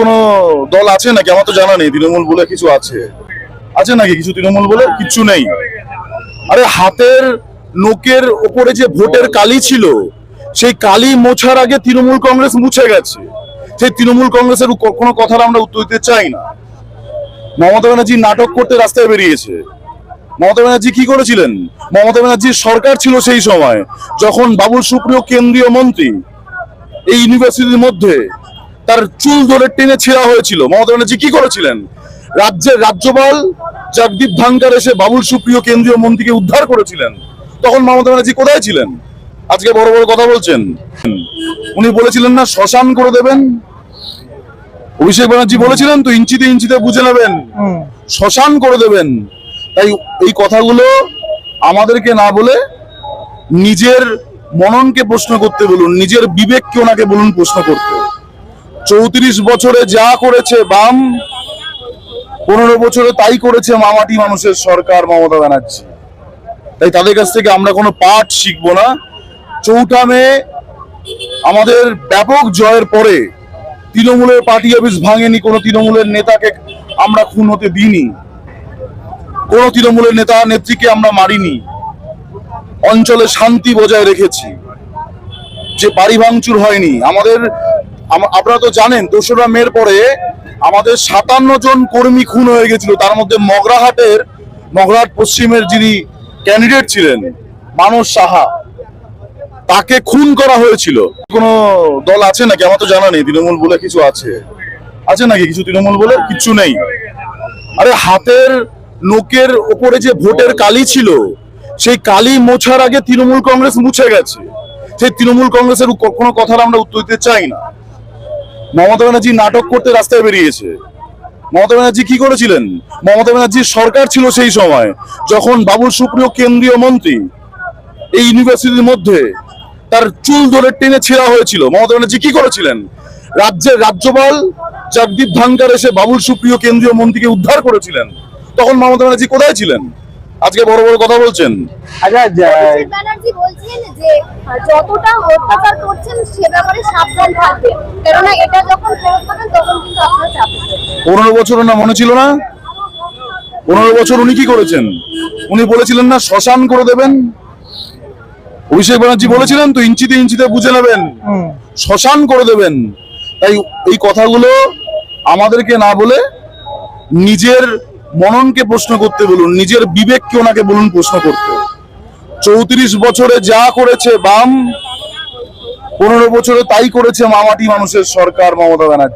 কোনো দল আছে নাকি? আমার তো জানা নেই তৃণমূল বলে কিছু আছে নাকি? কিছু তৃণমূল বলে কিচ্ছু নেই। আরে হাতের নোকের ওপরে যে ভোটের কালি ছিল, সেই কালি মোছার আগে তৃণমূল কংগ্রেস মুছে গেছে। সেই তৃণমূল কংগ্রেসের কোনো কথার আমরা উত্তর দিতে চাই না। মমতা ব্যানার্জি নাটক করতে রাস্তায় বেরিয়েছে। মমতা ব্যানার্জি কি করেছিলেন? মমতা ব্যানার্জির সরকার ছিল সেই সময়, যখন বাবুল সুপ্রিয় কেন্দ্রীয় মন্ত্রী এই ইউনিভার্সিটির মধ্যে তার চুল ধরে টেনে ছেঁড়া হয়েছিল। মমতা ব্যানার্জি কি করেছিলেন? রাজ্যের রাজ্যপাল জগদীপ ধনখড় এসে বাবুল সুপ্রিয় কেন্দ্রীয় মন্ত্রীকে উদ্ধার করেছিলেন। তখন মমতা ব্যানার্জি কোথায় ছিলেন? আজকে বড় বড় কথা বলছেন। উনি বলেছিলেন না শ্মশান করে দেবেন? অভিষেক ব্যানার্জি বলেছিলেন তো ইঞ্চিতে ইঞ্চিতে বুঝে নেবেন, শ্মশান করে দেবেন। তাই এই কথাগুলো আমাদেরকে না বলে নিজের মননকে প্রশ্ন করতে বলুন, নিজের বিবেককে ওনাকে বলুন প্রশ্ন করতে। 34 বছরে যা করেছে বাম, 15 বছরে তাই করেছে মামাটি মানুষের সরকার মমতা ব্যানার্জি। তাই তাদের কাছ থেকে আমরা কোনো পাঠ শিখবো না। 4 মে আমাদের ব্যাপক জয়ের পরে তৃণমূলের পার্টি অফিস ভাঙেনি, কোনো তৃণমূলের নেতাকে আমরা খুন হতে দিইনি, কোনো তৃণমূলের নেতা নেত্রীকে আমরা মারিনি, অঞ্চলে শান্তি বজায় রেখেছি, যে বাড়ি ভাঙচুর হয়নি। আপনারা তো জানেন 2রা মের পরে আমাদের 57 জন কর্মী খুন হয়ে গেছিল। তার মধ্যে মগরাহাট পশ্চিমের যিনি ক্যান্ডিডেট ছিলেন মানস সাহা, তাকে খুন করা হয়েছিল। কোনো দল আছে নাকি? আমার তো জানা নেই তৃণমূল বলে কিছু আছে নাকি? কিছু তৃণমূল বলে কিচ্ছু নেই। আরে হাতের নোকের ওপরে যে ভোটের কালি ছিল, সেই কালি মোছার আগে তৃণমূল কংগ্রেস মুছে গেছে। সেই তৃণমূল কংগ্রেসের কোনো কথার আমরা উত্তর দিতে চাই না। মমতা ব্যানার্জি নাটক করতে রাস্তায় বেরিয়েছে। মমতা ব্যানার্জি কি করেছিলেন? মমতা ব্যানার্জির সরকার ছিল সেই সময়, যখন বাবুল সুপ্রিয় কেন্দ্রীয় মন্ত্রী এই ইউনিভার্সিটির মধ্যে তার চুল ধরে টেনে ছেঁড়া হয়েছিল। মমতা ব্যানার্জি কি করেছিলেন? রাজ্যের রাজ্যপাল জগদীপ ধনখড় এসে বাবুল সুপ্রিয় কেন্দ্রীয় মন্ত্রীকে উদ্ধার করেছিলেন। তখন মমতা ব্যানার্জি কোথায় ছিলেন? আজকে বড় বড় কথা বলছেন। ব্যানার্জি বলছেন যে যতটা অত্যাচার করছেন সে ব্যাপারে সাবধান থাকবেন, কারণ এটা যখন ফেরত পাবেন তখন কিন্তু আপনার চাপ হবে। 15 বছর না মনে ছিল না? 15 বছর উনি কি করেছেন? উনি বলেছিলেন না শ্মশান করে দেবেন? অভিষেক ব্যানার্জি বলেছিলেন তো ইঞ্চিতে ইঞ্চিতে বুঝে নেবেন, শ্মশান করে দেবেন। তাই এই কথাগুলো আমাদেরকে না বলে নিজের মননকে প্রশ্ন করতে বলুন, নিজের বিবেককে ওনাকে বলুন প্রশ্ন করতে। 34 বছরে যা করেছে বাম, 15 বছরে তাই করেছে মামাটি মানুষের সরকার মমতা ব্যানার্জি।